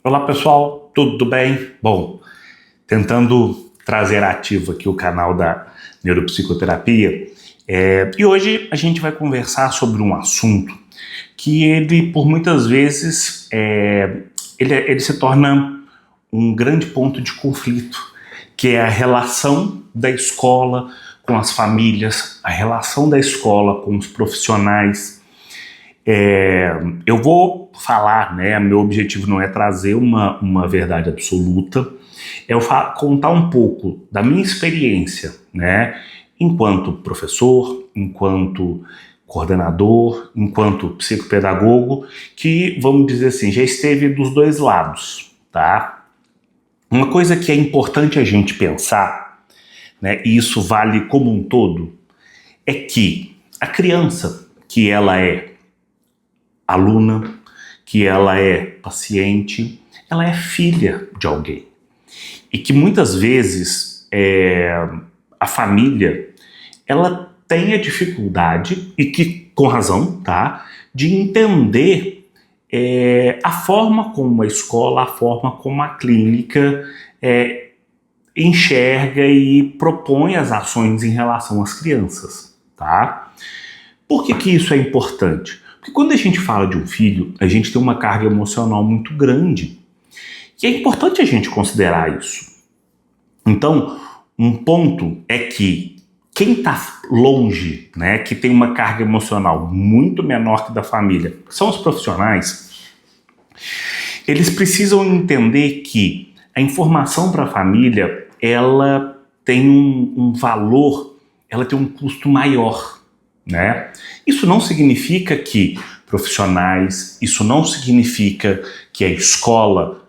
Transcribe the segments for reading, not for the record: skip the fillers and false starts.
Olá pessoal, tudo bem? Bom, tentando trazer ativo aqui o canal da Neuropsicoterapia, e hoje a gente vai conversar sobre um assunto que ele, por muitas vezes, ele se torna um grande ponto de conflito, que é a relação da escola com as famílias, a relação da escola com os profissionais. Eu vou falar, né? Meu objetivo não é trazer uma verdade absoluta, é eu contar um pouco da minha experiência, né? Enquanto professor, enquanto coordenador, enquanto psicopedagogo, que, vamos dizer assim, já esteve dos dois lados, tá? Uma coisa que é importante a gente pensar, né? E isso vale como um todo, é que a criança, que ela é aluna, que ela é paciente, ela é filha de alguém. E que muitas vezes a família, ela tem a dificuldade, e que com razão, tá, de entender a forma como a escola, a forma como a clínica enxerga e propõe as ações em relação às crianças, tá? Por que isso é importante? Porque quando a gente fala de um filho, a gente tem uma carga emocional muito grande. E é importante a gente considerar isso. Então, um ponto é que quem está longe, né, que tem uma carga emocional muito menor que da família, que são os profissionais, eles precisam entender que a informação para a família, ela tem um valor, ela tem um custo maior, né? Isso não significa que profissionais, isso não significa que a escola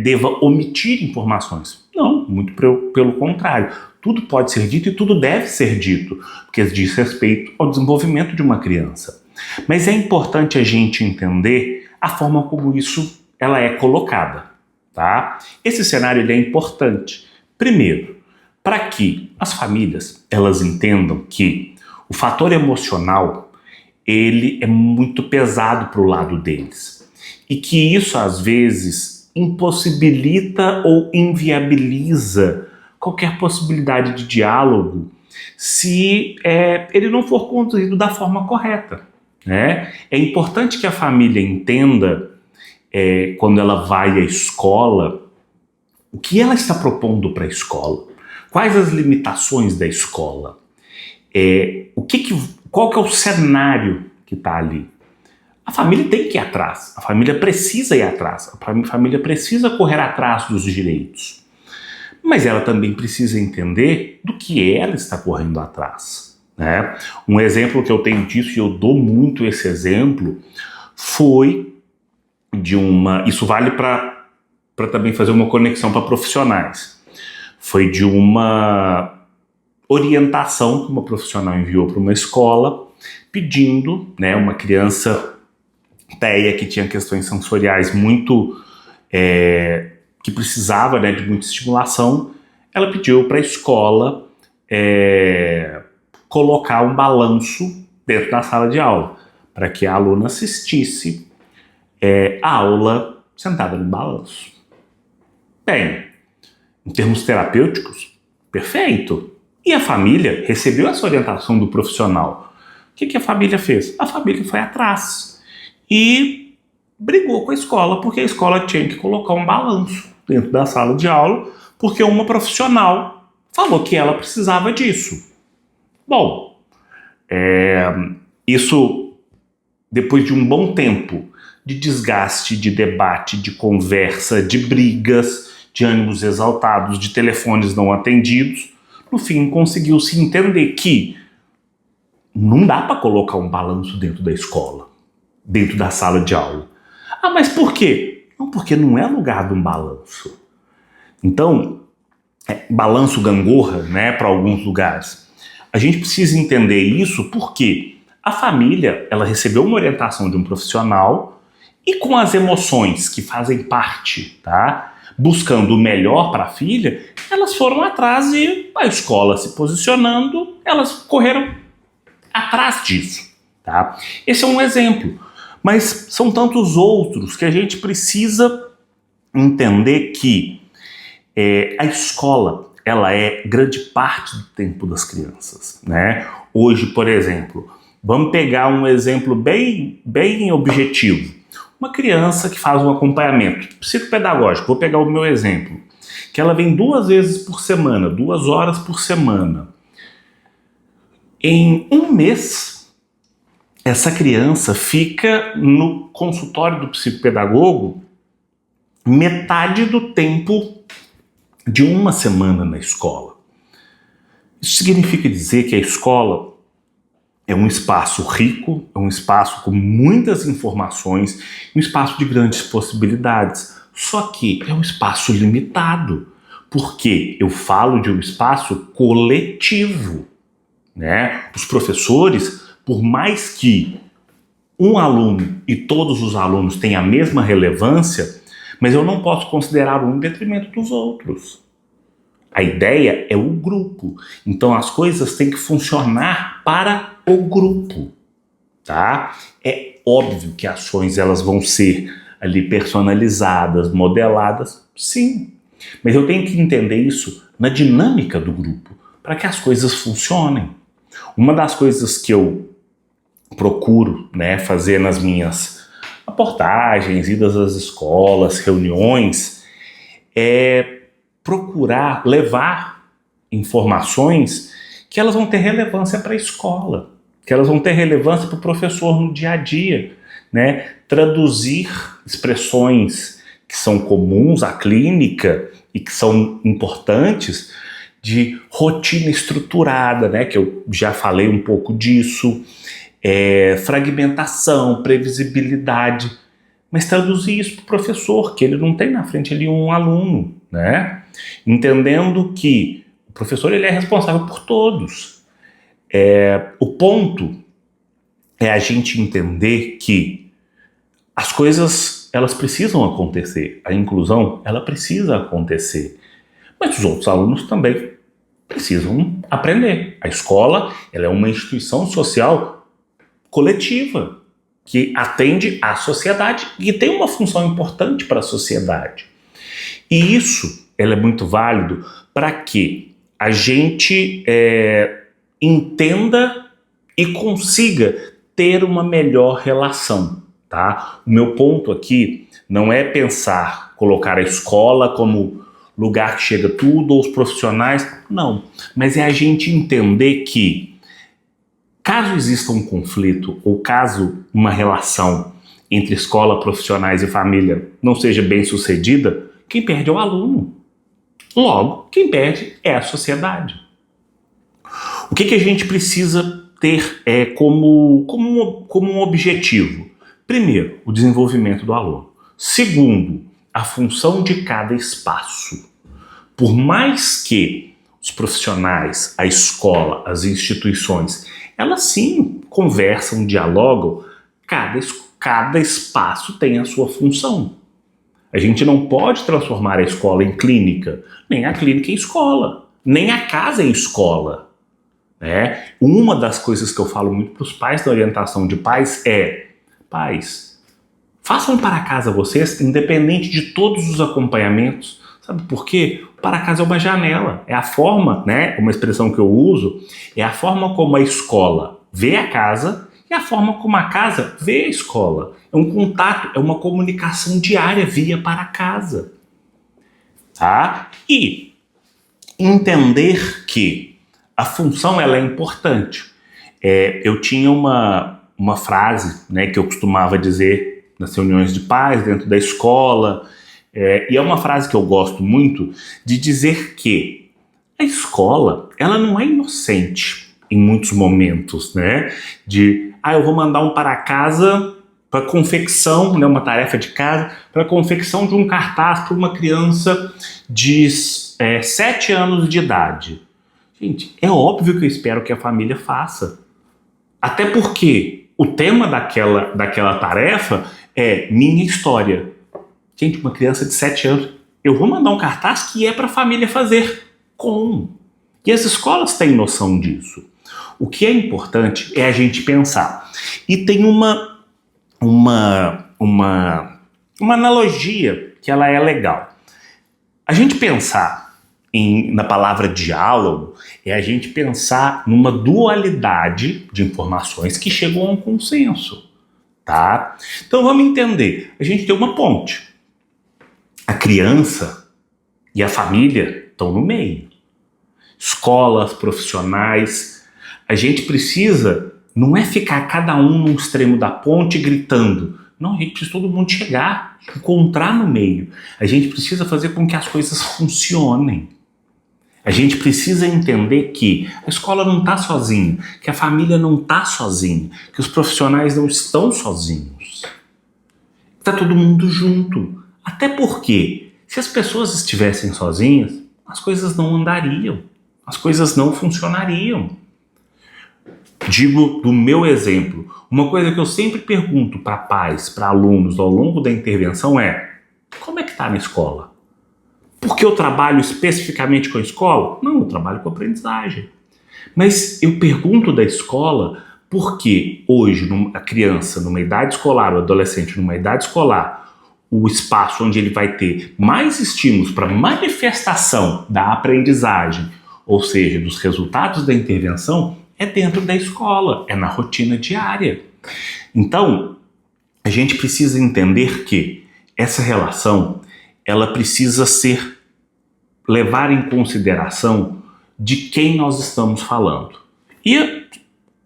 deva omitir informações. Não, muito pelo contrário. Tudo pode ser dito e tudo deve ser dito, porque diz respeito ao desenvolvimento de uma criança. Mas é importante a gente entender a forma como isso ela é colocada, tá? Esse cenário ele é importante. Primeiro, para que as famílias elas entendam que o fator emocional ele é muito pesado para o lado deles e que isso às vezes impossibilita ou inviabiliza qualquer possibilidade de diálogo se ele não for conduzido da forma correta, né? É importante que a família entenda, quando ela vai à escola, o que ela está propondo para a escola, quais as limitações da escola, qual que é o cenário que está ali. A família tem que ir atrás, a família precisa ir atrás, a família precisa correr atrás dos direitos. Mas ela também precisa entender do que ela está correndo atrás, né? Um exemplo que eu tenho disso, e eu dou muito esse exemplo, foi de isso vale para também fazer uma conexão para profissionais. Foi de uma orientação que uma profissional enviou para uma escola, pedindo, né, uma criança TEA que tinha questões sensoriais muito que precisava, né, de muita estimulação. Ela pediu para a escola colocar um balanço dentro da sala de aula, para que a aluna assistisse a aula sentada no balanço. Bem, em termos terapêuticos, perfeito. E a família recebeu essa orientação do profissional. O que a família fez? A família foi atrás e brigou com a escola, porque a escola tinha que colocar um balanço dentro da sala de aula, porque uma profissional falou que ela precisava disso. Bom, isso, depois de um bom tempo de desgaste, de debate, de conversa, de brigas, de ânimos exaltados, de telefones não atendidos, no fim conseguiu-se entender que não dá para colocar um balanço dentro da escola, dentro da sala de aula. Ah, mas por quê? Não, porque não é lugar de um balanço. Então, balanço gangorra, né, para alguns lugares. A gente precisa entender isso porque a família, ela recebeu uma orientação de um profissional e com as emoções que fazem parte, tá, buscando o melhor para a filha, elas foram atrás e a escola se posicionando, elas correram atrás disso, tá? Esse é um exemplo, mas são tantos outros que a gente precisa entender que a escola, ela é grande parte do tempo das crianças, né? Hoje, por exemplo, vamos pegar um exemplo bem objetivo. Uma criança que faz um acompanhamento psicopedagógico, vou pegar o meu exemplo, que ela vem 2 vezes por semana, 2 horas por semana. Em um mês, essa criança fica no consultório do psicopedagogo metade do tempo de uma semana na escola. Isso significa dizer que a escola é um espaço rico, é um espaço com muitas informações, um espaço de grandes possibilidades. Só que é um espaço limitado, porque eu falo de um espaço coletivo, né? Os professores, por mais que um aluno e todos os alunos tenham a mesma relevância, mas eu não posso considerar um em detrimento dos outros. A ideia é o grupo. Então as coisas têm que funcionar para o grupo, tá? É óbvio que ações elas vão ser ali personalizadas, modeladas, sim. Mas eu tenho que entender isso na dinâmica do grupo, para que as coisas funcionem. Uma das coisas que eu procuro, né, fazer nas minhas reportagens, idas às escolas, reuniões, é procurar levar informações que elas vão ter relevância para a escola, que elas vão ter relevância para o professor no dia a dia, né? Traduzir expressões que são comuns à clínica e que são importantes de rotina estruturada, né? Que eu já falei um pouco disso, fragmentação, previsibilidade, mas traduzir isso para o professor, que ele não tem na frente ali um aluno, né? Entendendo que o professor ele é responsável por todos. O ponto é a gente entender que as coisas elas precisam acontecer, a inclusão ela precisa acontecer, mas os outros alunos também precisam aprender. A escola ela é uma instituição social coletiva que atende à sociedade e tem uma função importante para a sociedade. E isso ela é muito válido para que a gente entenda e consiga ter uma melhor relação, tá? O meu ponto aqui não é pensar, colocar a escola como lugar que chega tudo, ou os profissionais, não. Mas é a gente entender que caso exista um conflito ou caso uma relação entre escola, profissionais e família não seja bem sucedida, quem perde é o aluno. Logo, quem perde é a sociedade. O que a gente precisa ter como um objetivo? Primeiro, o desenvolvimento do aluno. Segundo, a função de cada espaço. Por mais que os profissionais, a escola, as instituições, elas sim conversam, dialogam, cada espaço tem a sua função. A gente não pode transformar a escola em clínica, nem a clínica em escola, nem a casa em escola. Né? Uma das coisas que eu falo muito para os pais da orientação de pais é: pais, façam para casa vocês, independente de todos os acompanhamentos. Sabe por quê? Para casa é uma janela, é a forma, né? Uma expressão que eu uso, é a forma como a escola vê a casa e a forma como a casa vê a escola. É um contato, é uma comunicação diária via para casa. Tá? E entender que a função ela é importante. Eu tinha uma frase, né, que eu costumava dizer nas reuniões de pais, dentro da escola, e é uma frase que eu gosto muito, de dizer que a escola ela não é inocente em muitos momentos, né? Eu vou mandar um para casa para confecção, né, uma tarefa de casa, para confecção de um cartaz para uma criança de 7 anos de idade. Gente, é óbvio que eu espero que a família faça. Até porque o tema daquela tarefa é minha história. Gente, uma criança de 7 anos, eu vou mandar um cartaz que é para a família fazer. Como? E as escolas têm noção disso. o que é importante é a gente pensar. E tem uma analogia que ela é legal. A gente pensar na palavra diálogo é a gente pensar numa dualidade de informações que chegam a um consenso, tá? Então vamos entender. A gente tem uma ponte. A criança e a família estão no meio. Escolas, profissionais. A gente precisa, não é ficar cada um num extremo da ponte gritando. Não, a gente precisa todo mundo chegar, encontrar no meio. A gente precisa fazer com que as coisas funcionem. A gente precisa entender que a escola não está sozinha, que a família não está sozinha, que os profissionais não estão sozinhos. Está todo mundo junto. Até porque, se as pessoas estivessem sozinhas, as coisas não andariam, as coisas não funcionariam. Digo do meu exemplo, uma coisa que eu sempre pergunto para pais, para alunos ao longo da intervenção é: como é que está na escola? Porque eu trabalho especificamente com a escola? Não, eu trabalho com aprendizagem. Mas eu pergunto da escola porque hoje a criança numa idade escolar, o adolescente numa idade escolar, o espaço onde ele vai ter mais estímulos para manifestação da aprendizagem, ou seja, dos resultados da intervenção, é dentro da escola, é na rotina diária. Então, a gente precisa entender que essa relação, ela precisa levar em consideração de quem nós estamos falando. E,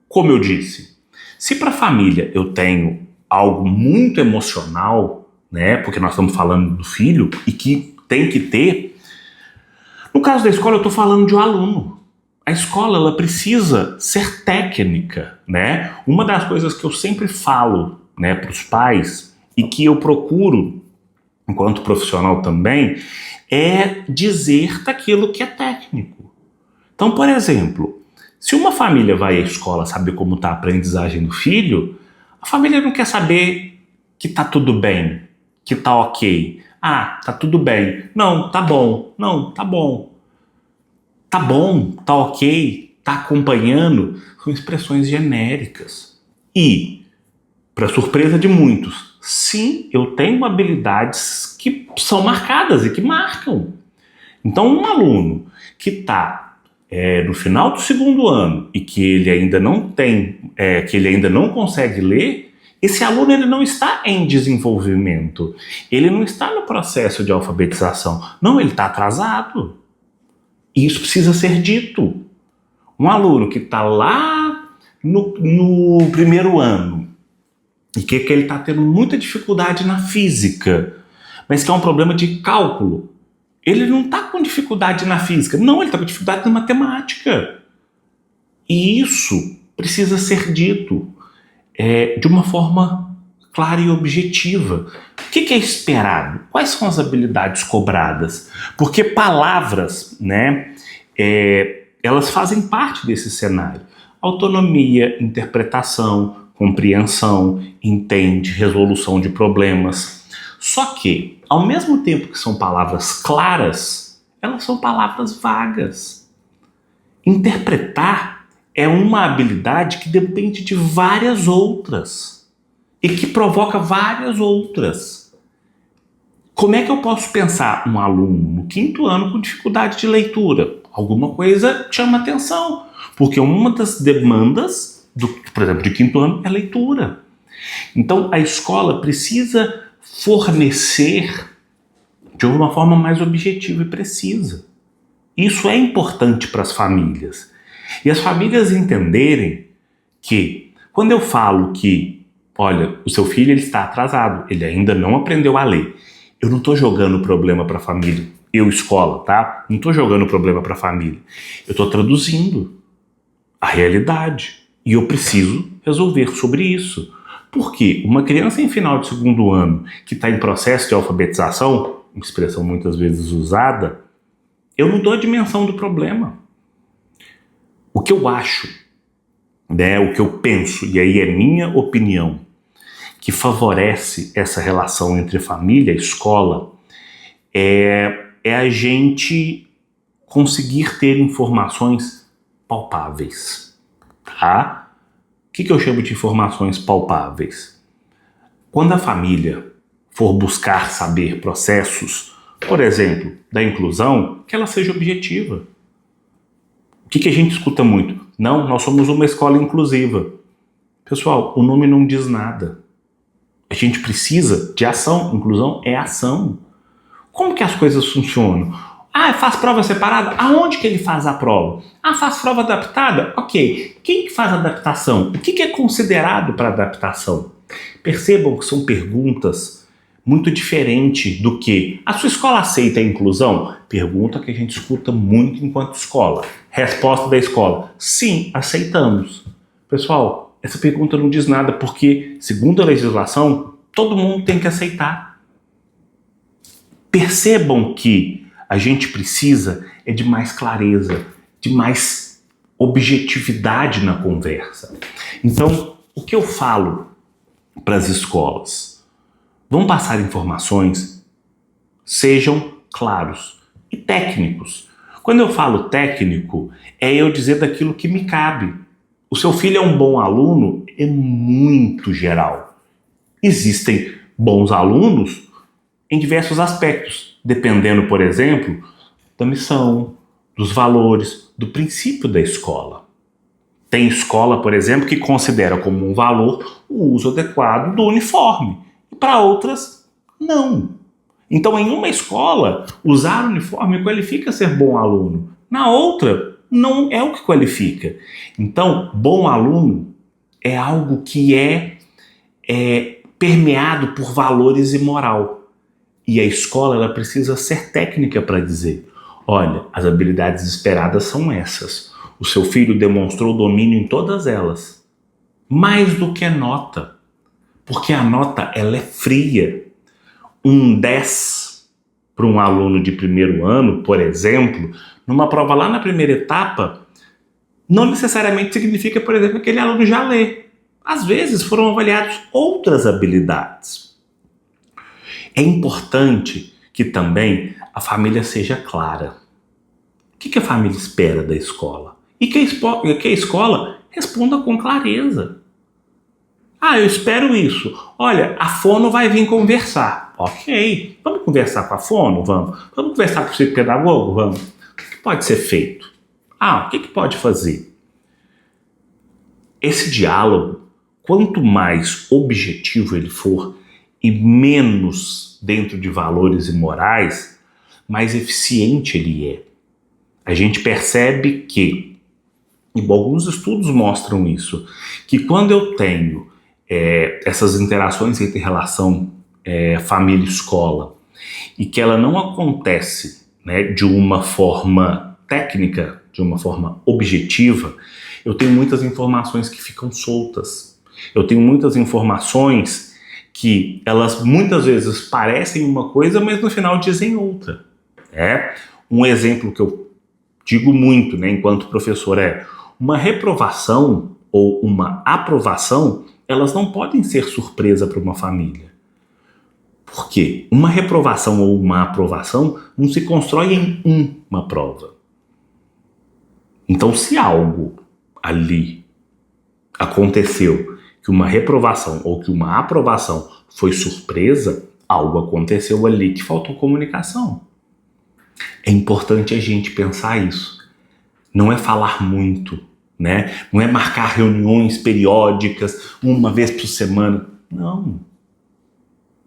como eu disse, se para a família eu tenho algo muito emocional, né, porque nós estamos falando do filho e que tem que ter, no caso da escola eu estou falando de um aluno. A escola, ela precisa ser técnica, né? Uma das coisas que eu sempre falo, né, para os pais e que eu procuro, enquanto profissional também, é dizer daquilo que é técnico. Então, por exemplo, se uma família vai à escola saber como está a aprendizagem do filho, a família não quer saber que está tudo bem, que está ok. Ah, tá tudo bem. Não, tá bom. Não, tá bom. Tá bom, tá ok, tá acompanhando, são expressões genéricas. E, para surpresa de muitos, sim, eu tenho habilidades que são marcadas e que marcam. Então, um aluno que está no final do segundo ano e que ele ainda não que ele ainda não consegue ler, esse aluno ele não está em desenvolvimento, ele não está no processo de alfabetização, não, ele está atrasado. E isso precisa ser dito. Um aluno que está lá no primeiro ano e que ele está tendo muita dificuldade na física, mas que é um problema de cálculo, ele não está com dificuldade na física, não, ele está com dificuldade na matemática. E isso precisa ser dito de uma forma clara e objetiva. O que é esperado? Quais são as habilidades cobradas? Porque palavras, né, elas fazem parte desse cenário. Autonomia, interpretação, compreensão, entende, resolução de problemas. Só que, ao mesmo tempo que são palavras claras, elas são palavras vagas. Interpretar é uma habilidade que depende de várias outras e que provoca várias outras. Como é que eu posso pensar um aluno no quinto ano com dificuldade de leitura? Alguma coisa chama atenção, porque uma das demandas, por exemplo, de quinto ano é leitura. Então, a escola precisa fornecer de uma forma mais objetiva e precisa. Isso é importante para as famílias. E as famílias entenderem que, quando eu falo que, olha, o seu filho ele está atrasado, ele ainda não aprendeu a ler, eu não estou jogando o problema para a família, eu, escola, tá? Não estou jogando o problema para a família. Eu estou traduzindo a realidade. E eu preciso resolver sobre isso. Porque uma criança em final de segundo ano que está em processo de alfabetização, uma expressão muitas vezes usada, eu não dou a dimensão do problema. O que eu acho, né, o que eu penso, e aí é minha opinião, que favorece essa relação entre família e escola, é a gente conseguir ter informações palpáveis. tá? O que eu chamo de informações palpáveis? Quando a família for buscar saber processos, por exemplo, da inclusão, que ela seja objetiva. O que a gente escuta muito? Não, nós somos uma escola inclusiva. Pessoal, o nome não diz nada. A gente precisa de ação. Inclusão é ação. Como que as coisas funcionam? Ah, faz prova separada? Aonde que ele faz a prova? Ah, faz prova adaptada? Ok. Quem que faz a adaptação? O que é considerado para adaptação? Percebam que são perguntas muito diferentes do que a sua escola aceita a inclusão? Pergunta que a gente escuta muito enquanto escola. Resposta da escola: sim, aceitamos. Pessoal, essa pergunta não diz nada porque, segundo a legislação, todo mundo tem que aceitar. Percebam que a gente precisa de mais clareza, de mais objetividade na conversa. Então, o que eu falo para as escolas? Vão passar informações, sejam claros e técnicos. Quando eu falo técnico, é eu dizer daquilo que me cabe. O seu filho é um bom aluno? É muito geral. Existem bons alunos em diversos aspectos, dependendo, por exemplo, da missão, dos valores, do princípio da escola. Tem escola, por exemplo, que considera como um valor o uso adequado do uniforme, e para outras, não. Então, em uma escola, usar uniforme qualifica ser bom aluno. Na outra, não é o que qualifica. Então, bom aluno é algo que é permeado por valores e moral. E a escola ela precisa ser técnica para dizer: olha, as habilidades esperadas são essas. O seu filho demonstrou domínio em todas elas. Mais do que nota. Porque a nota ela é fria. Um 10 para um aluno de primeiro ano, por exemplo, numa prova lá na primeira etapa, não necessariamente significa, por exemplo, que aquele aluno já lê. Às vezes foram avaliadas outras habilidades. É importante que também a família seja clara. O que a família espera da escola? E que a escola responda com clareza. Ah, eu espero isso. Olha, a fono vai vir conversar. Ok, vamos conversar com a fono? Vamos. Vamos conversar com o psicopedagogo? Vamos. O que pode ser feito? Ah, o que pode fazer? Esse diálogo, quanto mais objetivo ele for e menos dentro de valores e morais, mais eficiente ele é. A gente percebe que, e alguns estudos mostram isso, que quando eu tenho essas interações entre relação família-escola e que ela não acontece, né, de uma forma técnica, de uma forma objetiva, eu tenho muitas informações que ficam soltas. Eu tenho muitas informações que elas muitas vezes parecem uma coisa, mas no final dizem outra. Um exemplo que eu digo muito, né, enquanto professor, uma reprovação ou uma aprovação, elas não podem ser surpresa para uma família. Por quê? Uma reprovação ou uma aprovação não se constrói em uma prova. Então, se algo ali aconteceu, que uma reprovação ou que uma aprovação foi surpresa, algo aconteceu ali que faltou comunicação. É importante a gente pensar isso. Não é falar muito, né? Não é marcar reuniões periódicas, uma vez por semana. Não.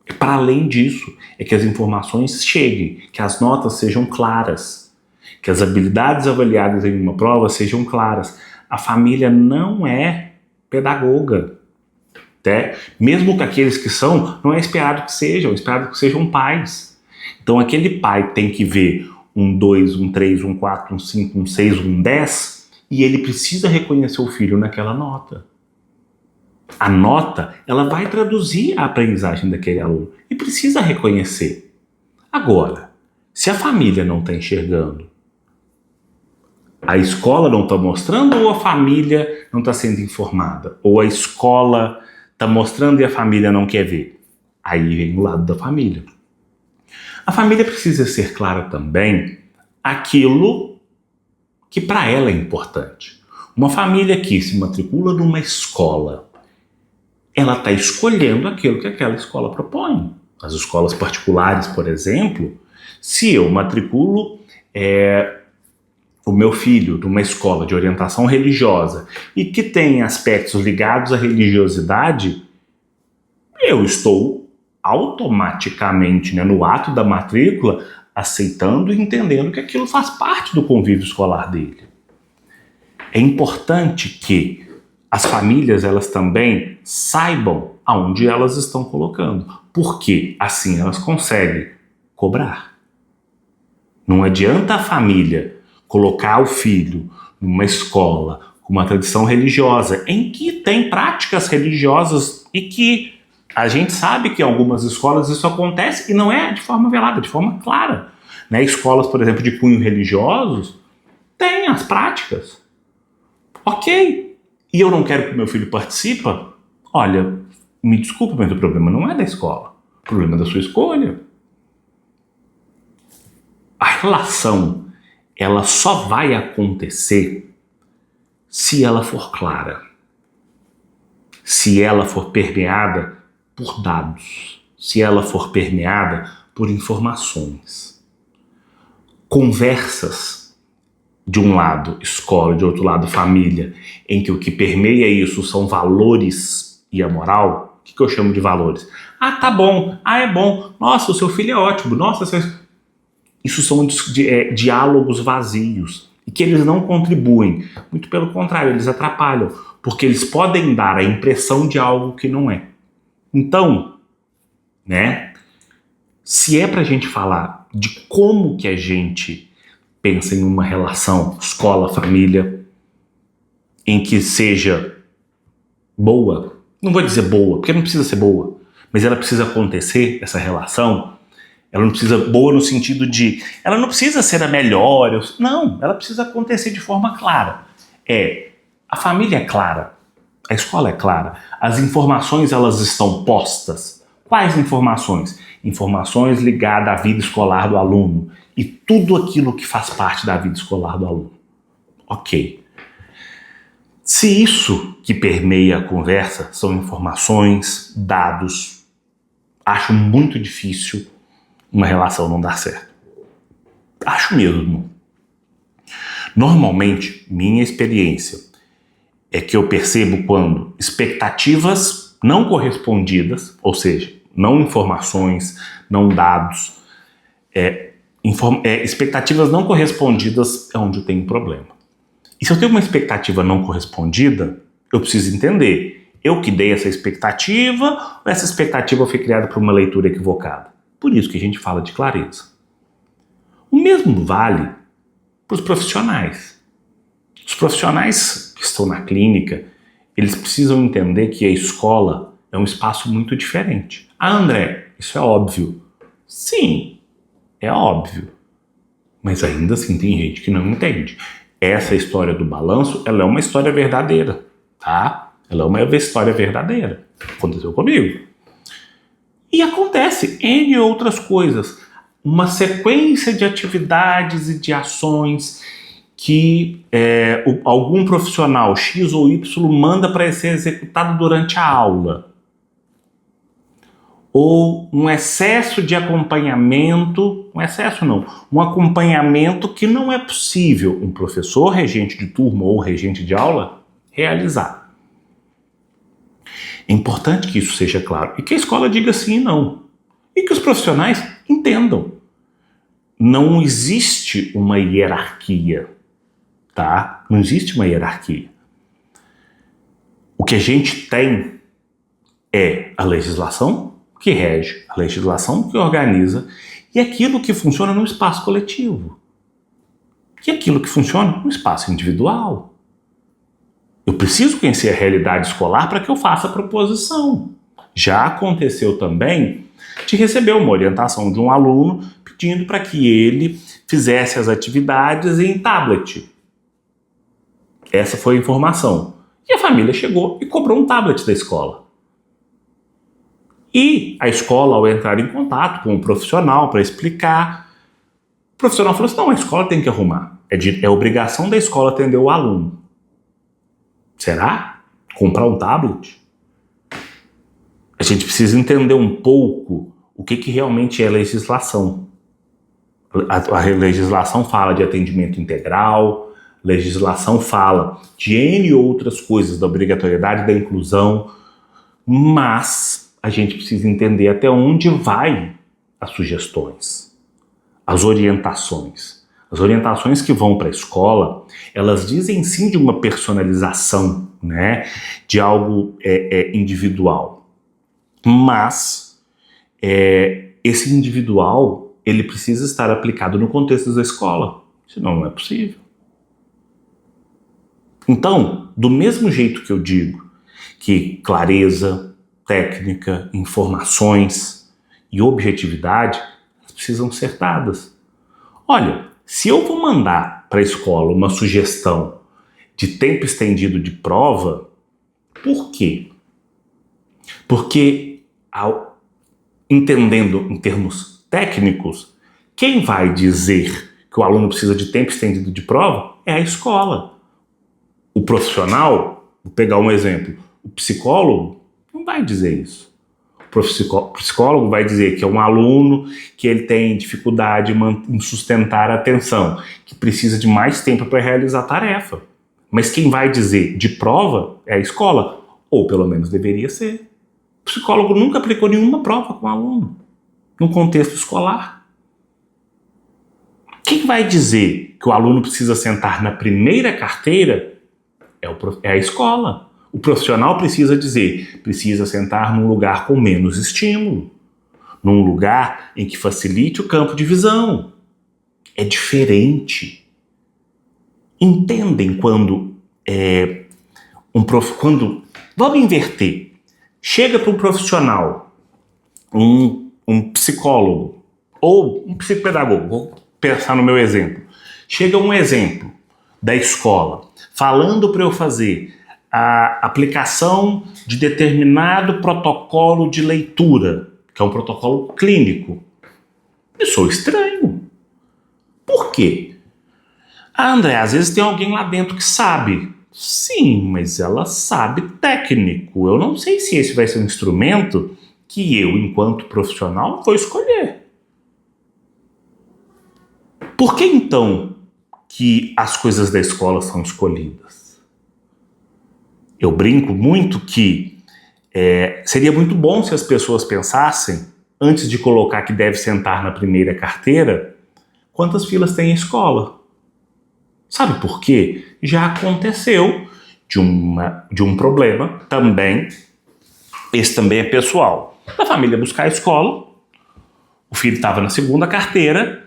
É para além disso. É que as informações cheguem, que as notas sejam claras, que as habilidades avaliadas em uma prova sejam claras. A família não é pedagoga. Mesmo que aqueles que são, não é esperado que sejam, é esperado que sejam pais. Então aquele pai tem que ver um 2, um 3, um 4, um 5, um 6, um 10 e ele precisa reconhecer o filho naquela nota. A nota, ela vai traduzir a aprendizagem daquele aluno e precisa reconhecer. Agora, se a família não está enxergando, a escola não está mostrando ou a família não está sendo informada? Ou a escola está mostrando e a família não quer ver? Aí vem o lado da família. A família precisa ser clara também aquilo que para ela é importante. Uma família que se matricula numa escola, ela está escolhendo aquilo que aquela escola propõe. As escolas particulares, por exemplo, se eu matriculo o meu filho numa escola de orientação religiosa e que tem aspectos ligados à religiosidade, eu estou automaticamente, no ato da matrícula, aceitando e entendendo que aquilo faz parte do convívio escolar dele. É importante que as famílias elas também saibam aonde elas estão colocando, porque assim elas conseguem cobrar. Não adianta a família colocar o filho numa escola com uma tradição religiosa em que tem práticas religiosas e que a gente sabe que em algumas escolas isso acontece e não é de forma velada, de forma clara. Escolas, por exemplo, de cunho religiosos têm as práticas. Ok. E eu não quero que meu filho participe? Olha, me desculpe, mas o problema não é da escola. O problema é da sua escolha. A relação, ela só vai acontecer se ela for clara. Se ela for permeada por dados. Se ela for permeada por informações. Conversas, de um lado escola, de outro lado família, em que o que permeia isso são valores e a moral. O que eu chamo de valores? Tá bom, é bom, nossa, o seu filho é ótimo, nossa, isso são diálogos vazios e que eles não contribuem, muito pelo contrário, eles atrapalham, porque eles podem dar a impressão de algo que não é. Então, se é pra gente falar de como que a gente pensa em uma relação escola-família em que seja boa, não vou dizer boa, porque não precisa ser boa, mas ela precisa acontecer, essa relação, ela não precisa boa no sentido de, ela não precisa ser a melhor, não, ela precisa acontecer de forma clara. A família é clara, a escola é clara, as informações elas estão postas. Quais informações? Informações ligadas à vida escolar do aluno e tudo aquilo que faz parte da vida escolar do aluno. Ok. Se isso que permeia a conversa são informações, dados, acho muito difícil uma relação não dar certo. Acho mesmo. Normalmente, minha experiência é que eu percebo quando expectativas não correspondidas, ou seja, não informações, não dados, expectativas não correspondidas é onde eu tenho um problema. E se eu tenho uma expectativa não correspondida, eu preciso entender, eu que dei essa expectativa ou essa expectativa foi criada por uma leitura equivocada? Por isso que a gente fala de clareza. O mesmo vale para os profissionais. Os profissionais que estão na clínica, eles precisam entender que a escola é um espaço muito diferente. André, isso é óbvio. Sim, é óbvio. Mas ainda assim tem gente que não entende. Essa história do balanço, ela é uma história verdadeira, tá? Ela é uma história verdadeira. Aconteceu comigo. E acontece N outras coisas. Uma sequência de atividades e de ações que algum profissional X ou Y manda para ser executado durante a aula. Ou um excesso de acompanhamento, um acompanhamento que não é possível um professor, regente de turma ou regente de aula realizar. É importante que isso seja claro e que a escola diga sim e não. E que os profissionais entendam. Não existe uma hierarquia, tá? Não existe uma hierarquia. O que a gente tem é a legislação que rege, a legislação que organiza e aquilo que funciona no espaço coletivo. E aquilo que funciona no espaço individual. Eu preciso conhecer a realidade escolar para que eu faça a proposição. Já aconteceu também de receber uma orientação de um aluno pedindo para que ele fizesse as atividades em tablet. Essa foi a informação. E a família chegou e cobrou um tablet da escola. E a escola, ao entrar em contato com o profissional para explicar, o profissional falou assim, não, a escola tem que arrumar. É obrigação da escola atender o aluno. Será? Comprar um tablet? A gente precisa entender um pouco o que realmente é legislação. A legislação fala de atendimento integral, legislação fala de N outras coisas, da obrigatoriedade da inclusão, mas a gente precisa entender até onde vai as sugestões, as orientações. As orientações que vão para a escola, elas dizem sim de uma personalização, né, de algo individual. Mas esse individual, ele precisa estar aplicado no contexto da escola, senão não é possível. Então, do mesmo jeito que eu digo que clareza, técnica, informações e objetividade precisam ser dadas. Olha, se eu vou mandar para a escola uma sugestão de tempo estendido de prova, por quê? Porque, entendendo em termos técnicos, quem vai dizer que o aluno precisa de tempo estendido de prova é a escola. O profissional, vou pegar um exemplo, o psicólogo não vai dizer isso. O psicólogo vai dizer que é um aluno que ele tem dificuldade em sustentar a atenção, que precisa de mais tempo para realizar a tarefa. Mas quem vai dizer de prova é a escola, ou pelo menos deveria ser. O psicólogo nunca aplicou nenhuma prova com o aluno, no contexto escolar. Quem vai dizer que o aluno precisa sentar na primeira carteira é a escola. O profissional precisa dizer, precisa sentar num lugar com menos estímulo, num lugar em que facilite o campo de visão. É diferente. Entendem quando vamos inverter. Chega para um profissional, um psicólogo ou um psicopedagogo, vou pensar no meu exemplo. Chega um exemplo da escola falando para eu fazer a aplicação de determinado protocolo de leitura, que é um protocolo clínico. Eu sou estranho. Por quê? André, às vezes tem alguém lá dentro que sabe. Sim, mas ela sabe técnico. Eu não sei se esse vai ser um instrumento que eu, enquanto profissional, vou escolher. Por que então que as coisas da escola são escolhidas? Eu brinco muito que seria muito bom se as pessoas pensassem, antes de colocar que deve sentar na primeira carteira, quantas filas tem a escola. Sabe por quê? Já aconteceu de um problema também, esse também é pessoal, da família buscar a escola, o filho estava na segunda carteira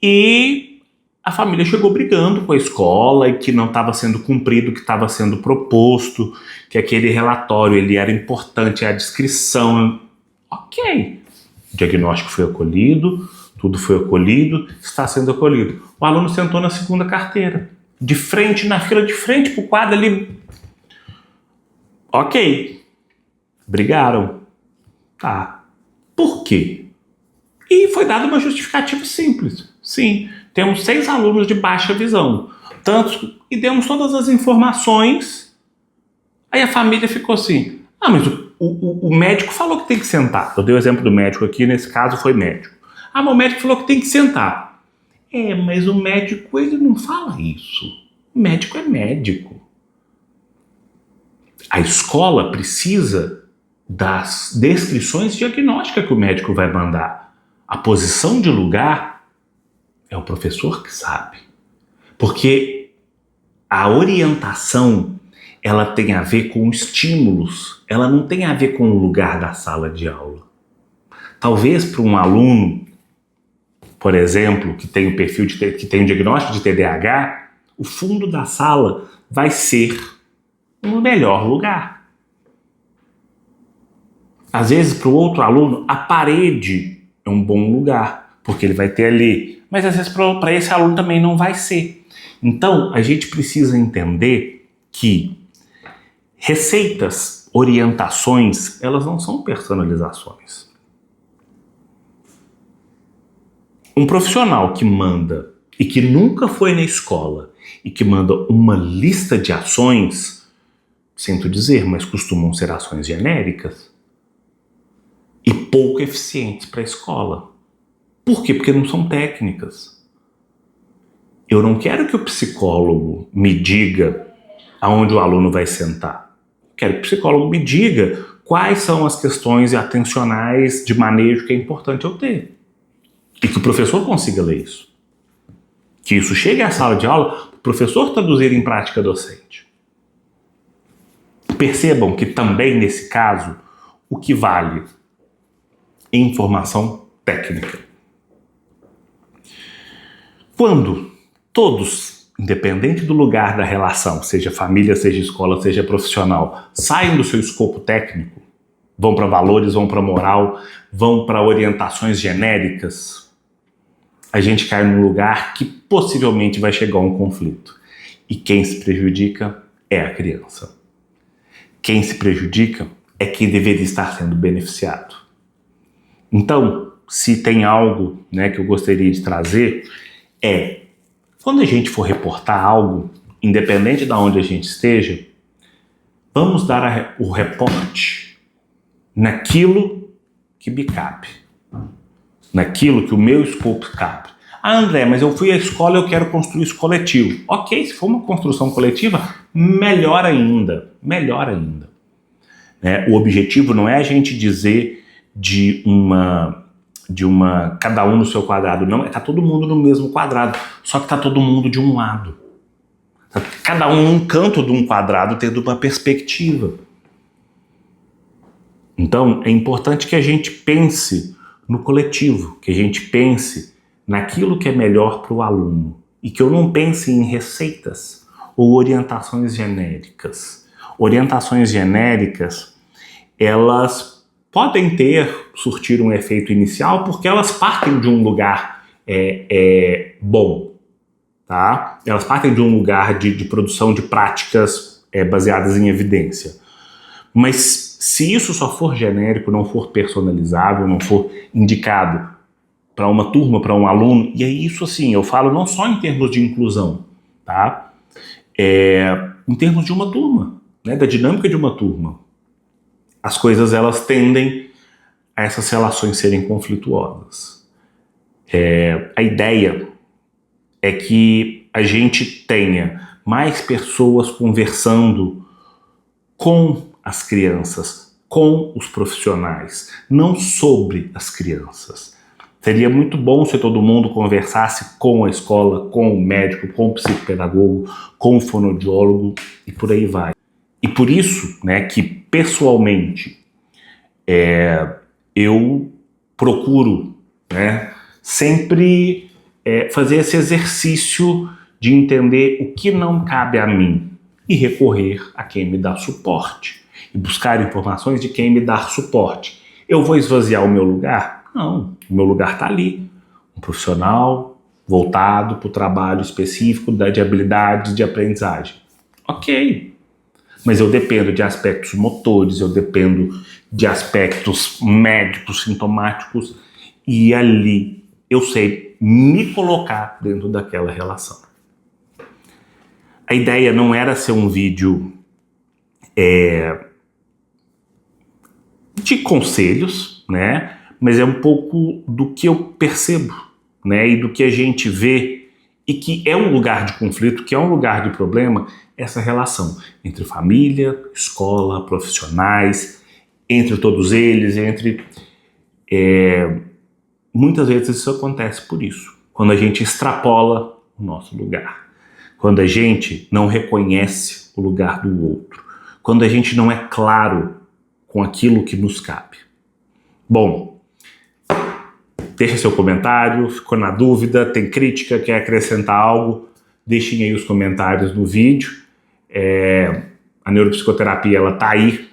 e a família chegou brigando com a escola e que não estava sendo cumprido o que estava sendo proposto, que aquele relatório ele era importante, a descrição. Ok, o diagnóstico foi acolhido, tudo foi acolhido, está sendo acolhido. O aluno sentou na segunda carteira, de frente, na fila de frente para o quadro ali. Ok, brigaram. Tá, por quê? E foi dada uma justificativa simples. Sim, temos 6 alunos de baixa visão. E demos todas as informações. Aí a família ficou assim, mas o médico falou que tem que sentar. Eu dei o exemplo do médico aqui, nesse caso foi médico. Mas o médico falou que tem que sentar. Mas o médico, ele não fala isso. O médico é médico. A escola precisa das descrições diagnósticas que o médico vai mandar. A posição de lugar é o professor que sabe. Porque a orientação, ela tem a ver com estímulos, ela não tem a ver com o lugar da sala de aula. Talvez para um aluno, por exemplo, que tem o perfil que tem o diagnóstico de TDAH, o fundo da sala vai ser um melhor lugar. Às vezes, para o outro aluno, a parede é um bom lugar, porque ele vai ter ali. Mas às vezes para esse aluno também não vai ser. Então, a gente precisa entender que receitas, orientações, elas não são personalizações. Um profissional que manda e que nunca foi na escola e que manda uma lista de ações, sinto dizer, mas costumam ser ações genéricas e pouco eficientes para a escola. Por quê? Porque não são técnicas. Eu não quero que o psicólogo me diga aonde o aluno vai sentar. Quero que o psicólogo me diga quais são as questões atencionais de manejo que é importante eu ter. E que o professor consiga ler isso. Que isso chegue à sala de aula, o professor traduzir em prática docente. Percebam que também, nesse caso, o que vale é informação técnica. Quando todos, independente do lugar da relação, seja família, seja escola, seja profissional, saem do seu escopo técnico, vão para valores, vão para moral, vão para orientações genéricas, a gente cai num lugar que possivelmente vai chegar a um conflito. E quem se prejudica é a criança. Quem se prejudica é quem deveria estar sendo beneficiado. Então, se tem algo, né, que eu gostaria de trazer, quando a gente for reportar algo, independente de onde a gente esteja, vamos dar o reporte naquilo que me cabe, naquilo que o meu escopo cabe. Ah, André, mas eu fui à escola e eu quero construir isso coletivo. Ok, se for uma construção coletiva, melhor ainda, melhor ainda. O objetivo não é a gente dizer de uma cada um no seu quadrado, não, tá todo mundo no mesmo quadrado, só que tá todo mundo de um lado. Cada um num canto de um quadrado tendo uma perspectiva. Então, é importante que a gente pense no coletivo, que a gente pense naquilo que é melhor para o aluno e que eu não pense em receitas ou orientações genéricas. Orientações genéricas, elas podem surtir um efeito inicial porque elas partem de um lugar bom, tá? Elas partem de um lugar de produção de práticas baseadas em evidência. Mas se isso só for genérico, não for personalizável, não for indicado para uma turma, para um aluno, e é isso assim, eu falo não só em termos de inclusão, tá? Em termos de uma turma, né, da dinâmica de uma turma. As coisas, elas tendem a essas relações serem conflituosas. A ideia é que a gente tenha mais pessoas conversando com as crianças, com os profissionais, não sobre as crianças. Seria muito bom se todo mundo conversasse com a escola, com o médico, com o psicopedagogo, com o fonoaudiólogo e por aí vai. E por isso, né, que pessoalmente eu procuro, né, sempre fazer esse exercício de entender o que não cabe a mim e recorrer a quem me dá suporte e buscar informações de quem me dá suporte. Eu vou esvaziar o meu lugar? Não, o meu lugar está ali. Um profissional voltado para o trabalho específico de habilidades de aprendizagem. Ok, mas eu dependo de aspectos motores, eu dependo de aspectos médicos, sintomáticos, e ali eu sei me colocar dentro daquela relação. A ideia não era ser um vídeo de conselhos, né? Mas é um pouco do que eu percebo, né? E do que a gente vê, e que é um lugar de conflito, que é um lugar de problema, essa relação entre família, escola, profissionais, entre todos eles, muitas vezes isso acontece por isso, quando a gente extrapola o nosso lugar, quando a gente não reconhece o lugar do outro, quando a gente não é claro com aquilo que nos cabe. Bom, deixa seu comentário, ficou na dúvida, tem crítica, quer acrescentar algo, deixem aí os comentários no vídeo. A neuropsicoterapia, ela tá aí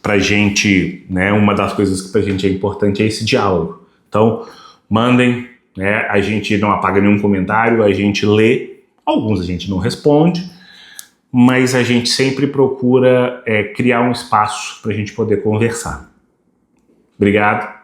pra gente, né? Uma das coisas que pra gente é importante é esse diálogo. Então, mandem, né? A gente não apaga nenhum comentário, a gente lê, alguns a gente não responde, mas a gente sempre procura criar um espaço pra gente poder conversar. Obrigado.